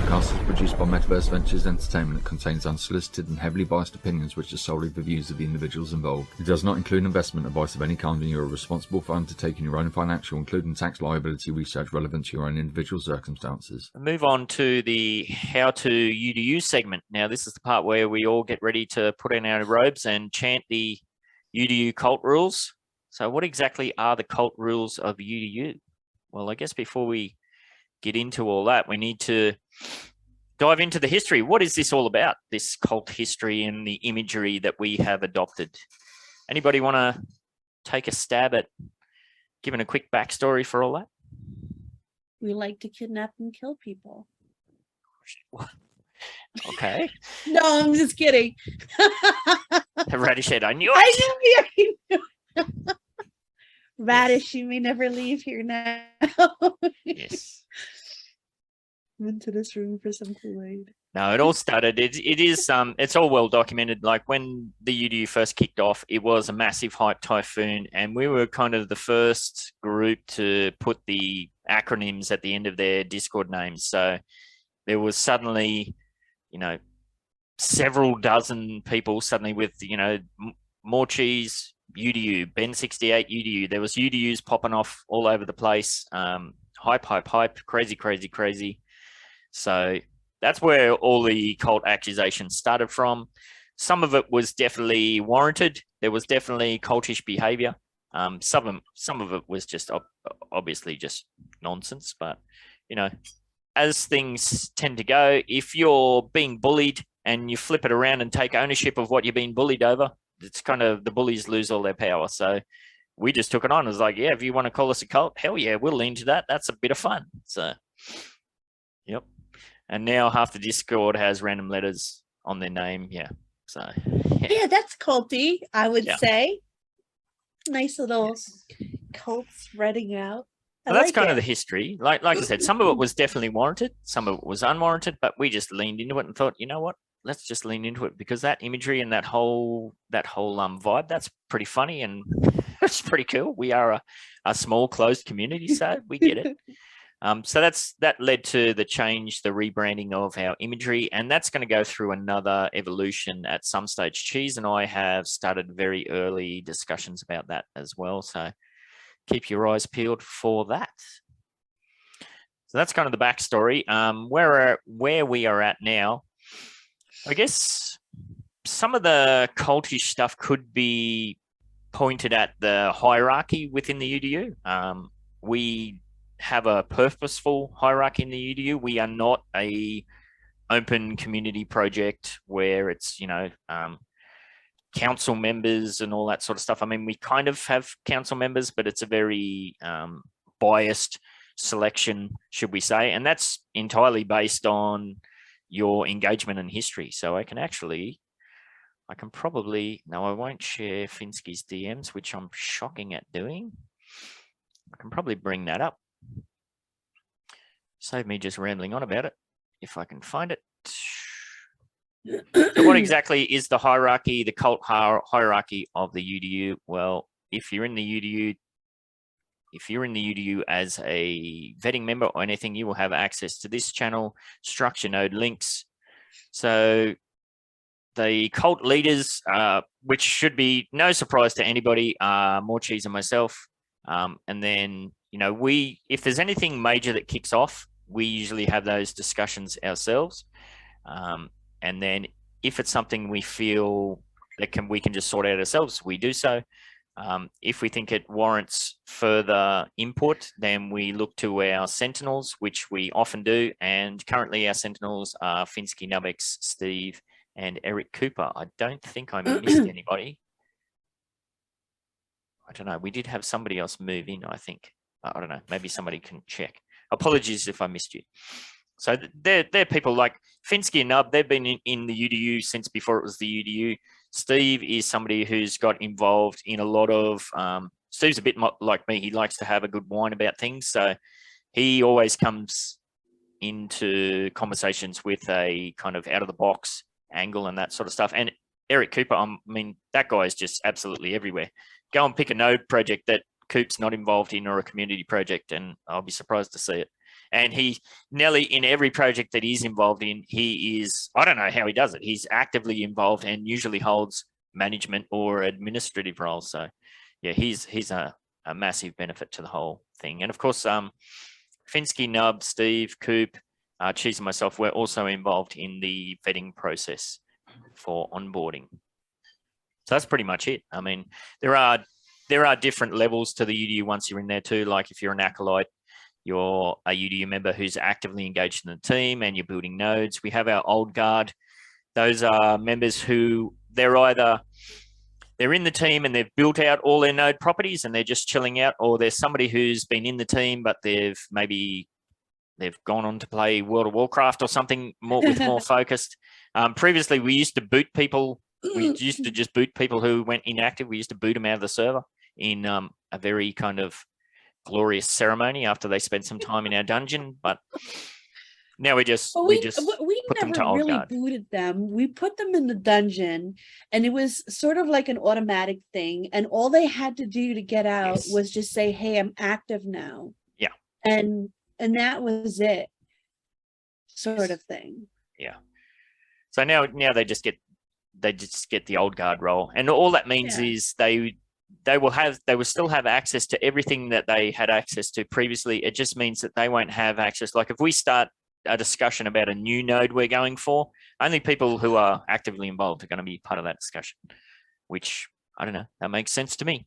podcast is produced by Metaverse Ventures Entertainment. It contains unsolicited and heavily biased opinions which are solely the views of the individuals involved. It does not include investment advice of any kind, and you are responsible for undertaking your own financial, including tax liability research relevant to your own individual circumstances. Move on to the How to UDU segment. Now, this is the part where we all get ready to put in our robes and chant the UDU Cult rules. So what exactly are the cult rules of UDU? Well, I guess before we get into all that, we need to dive into the history. What is this all about, this cult history and the imagery that we have adopted? Anybody want to take a stab at giving a quick backstory for all that? We like to kidnap and kill people. Okay. No, I'm just kidding. Radish head, I knew it. I knew it. Radish, you may never leave here now. Yes. Into this room for some Kool-Aid. No, it all started. It's all well documented. Like when the UDU first kicked off, it was a massive hype typhoon, and we were kind of the first group to put the acronyms at the end of their Discord names. So there was suddenly, several dozen people suddenly with, Morecheese, UDU, Ben68 UDU. There was UDUs popping off all over the place. Hype, crazy. So that's where all the cult accusations started from. Some of it was definitely warranted. There was definitely cultish behavior. Some of it was just obviously just nonsense. But, as things tend to go, if you're being bullied and you flip it around and take ownership of what you're being bullied over, it's kind of the bullies lose all their power. So we just took it on. It was like, yeah, if you want to call us a cult, hell yeah, we'll lean to that. That's a bit of fun. So, yep. And now half the Discord has random letters on their name. Yeah. So, yeah, that's culty, I would say. Nice little cult spreading out. Well, that's kind of the history. Like I said, some of it was definitely warranted. Some of it was unwarranted, but we just leaned into it and thought, you know what? Let's just lean into it, because that imagery and that whole vibe, that's pretty funny and it's pretty cool. We are a small closed community, so we get it. So that led to the change, the rebranding of our imagery, and that's going to go through another evolution at some stage. Cheese and I have started very early discussions about that as well, so keep your eyes peeled for that. So that's kind of the backstory. Where we are at now, I guess some of the cultish stuff could be pointed at the hierarchy within the UDU. We have a purposeful hierarchy in the UDU. We are not a open community project where it's, council members and all that sort of stuff. I mean, we kind of have council members, but it's a very biased selection, should we say, and that's entirely based on your engagement and history. So I can probably, no, I won't share Finsky's DMs, which I'm shocking at doing. I can probably bring that up. Save me just rambling on about it, if I can find it. So what exactly is the hierarchy, the cult hierarchy of the UDU? Well, if you're in the UDU as a vetting member or anything, you will have access to this channel, structure node links. So the cult leaders, which should be no surprise to anybody, are Morecheese and myself. And then, if there's anything major that kicks off, we usually have those discussions ourselves. And then if it's something we feel that we can just sort out ourselves, we do so. If we think it warrants further input, then we look to our sentinels, which we often do. And currently our sentinels are Finsky, Nubex, Steve, and Eric Cooper. I don't think I missed anybody. I don't know. We did have somebody else move in, I think. I don't know. Maybe somebody can check. Apologies if I missed you. So they're people like Finsky and Nub. They've been in the UDU since before it was the UDU. Steve is somebody who's got involved in a lot of, Steve's a bit like me. He likes to have a good whine about things. So he always comes into conversations with a kind of out of the box angle and that sort of stuff. And Eric Cooper, I mean, that guy is just absolutely everywhere. Go and pick a node project that Coop's not involved in or a community project, and I'll be surprised to see it. And Nelly, in every project that he's involved in, he is, I don't know how he does it. He's actively involved and usually holds management or administrative roles. So yeah, he's a massive benefit to the whole thing. And of course, Finsky, Nub, Steve, Coop, Cheese and myself, we're also involved in the vetting process for onboarding. So that's pretty much it. I mean, there are different levels to the UDU once you're in there too. Like if you're an acolyte, you're a UDU member who's actively engaged in the team and you're building nodes. We have our old guard. Those are members who they're in the team and they've built out all their node properties and they're just chilling out, or there's somebody who's been in the team but they've gone on to play World of Warcraft or something more focused. Previously, we used to boot people. We used to just boot people who went inactive. We used to boot them out of the server in a very kind of glorious ceremony after they spent some time in our dungeon. But now we put them to old guard. Booted them. We put them in the dungeon, and it was sort of like an automatic thing. And all they had to do to get out was just say, "Hey, I'm active now." Yeah, and that was it, sort of thing. Yeah. So now they just get the old guard role, and all that means is they will still have access to everything that they had access to previously. It just means that they won't have access. Like if we start a discussion about a new node we're going for, only people who are actively involved are going to be part of that discussion, which I don't know, that makes sense to me.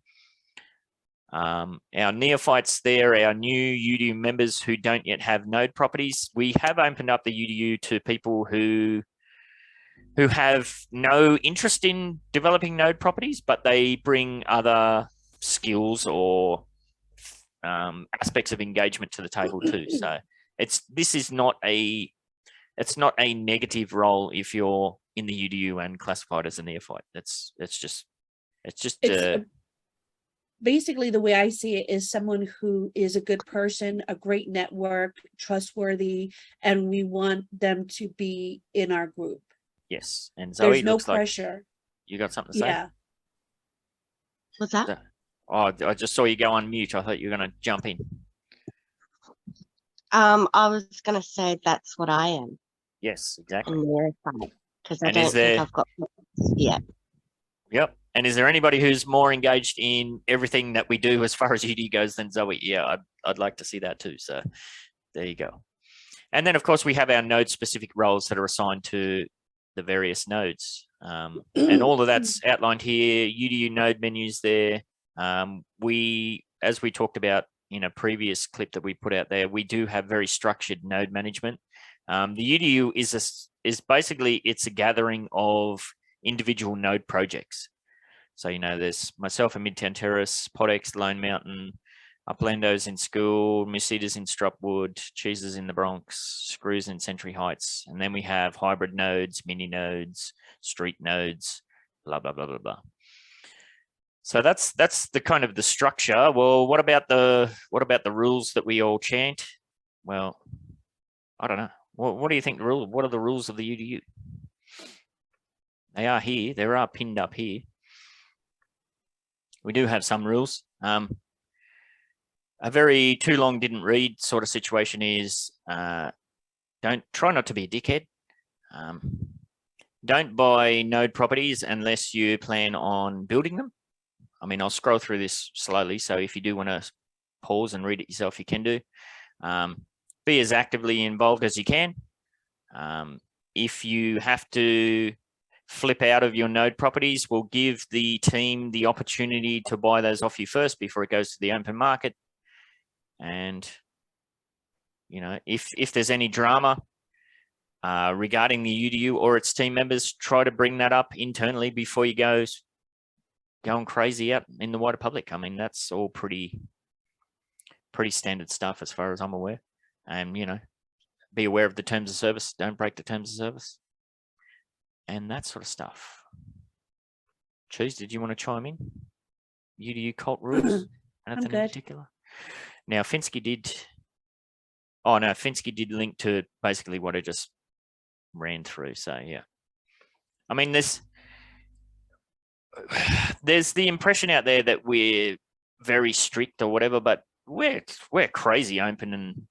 Our neophytes there, our new UDU members who don't yet have node properties, we have opened up the UDU to people who have no interest in developing node properties, but they bring other skills or aspects of engagement to the table too. So it's not a negative role if you're in the UDU and classified as a neophyte. It's just basically the way I see it is someone who is a good person, a great network, trustworthy, and we want them to be in our group. Yes, and Zoe, there's no pressure. Like you got something to say? Yeah. What's that? Oh, I just saw you go on mute. I thought you were going to jump in. I was going to say that's what I am. Yes, exactly. Because I don't think I've got yet. Yep. And is there anybody who's more engaged in everything that we do as far as UD goes than Zoe? Yeah, I'd like to see that too. So there you go. And then, of course, we have our node-specific roles that are assigned to the various nodes. And all of that's outlined here, UDU node menus there. As we talked about in a previous clip that we put out there, we do have very structured node management. The UDU is basically, it's a gathering of individual node projects. So, there's myself in Midtown Terrace, Podex, Lone Mountain, Uplandos in School, Morecheese in Stropwood, Cheeses in the Bronx, Screws in Century Heights. And then we have hybrid nodes, mini nodes, street nodes, blah, blah, blah, blah, blah. So that's the kind of the structure. Well, what about the rules that we all chant? Well, I don't know. What do you think what are the rules of the UDU? They are here. They are pinned up here. We do have some rules. A very too long didn't read sort of situation is try not to be a dickhead. Don't buy node properties unless you plan on building them. I mean, I'll scroll through this slowly, so if you do want to pause and read it yourself, you can do. Be as actively involved as you can. If you have to flip out of your node properties, we'll give the team the opportunity to buy those off you first before it goes to the open market. And, if there's any drama regarding the UDU or its team members, try to bring that up internally before you go going crazy out in the wider public. I mean, that's all pretty standard stuff as far as I'm aware. And, be aware of the terms of service. Don't break the terms of service. And that sort of stuff. Cheese, did you want to chime in? UDU Cult rules? Anything in particular? Now, Finsky did link to basically what I just ran through. So, yeah. I mean, there's the impression out there that we're very strict or whatever, but we're crazy open and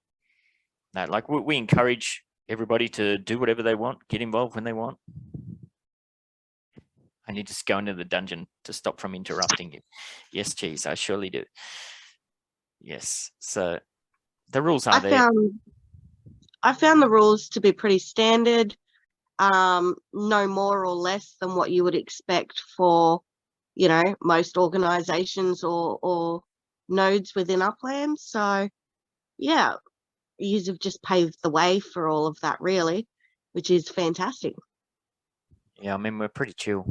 No, like we encourage everybody to do whatever they want, get involved when they want. I need to go into the dungeon to stop from interrupting you. Yes, Cheese, I surely do. Yes. So the rules are there. I found the rules to be pretty standard, no more or less than what you would expect for, you know, most organizations or nodes within Upland. So yeah, you have just paved the way for all of that, really, which is fantastic. Yeah, I mean, we're pretty chill.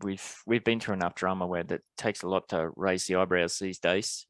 We've been through enough drama where that takes a lot to raise the eyebrows these days.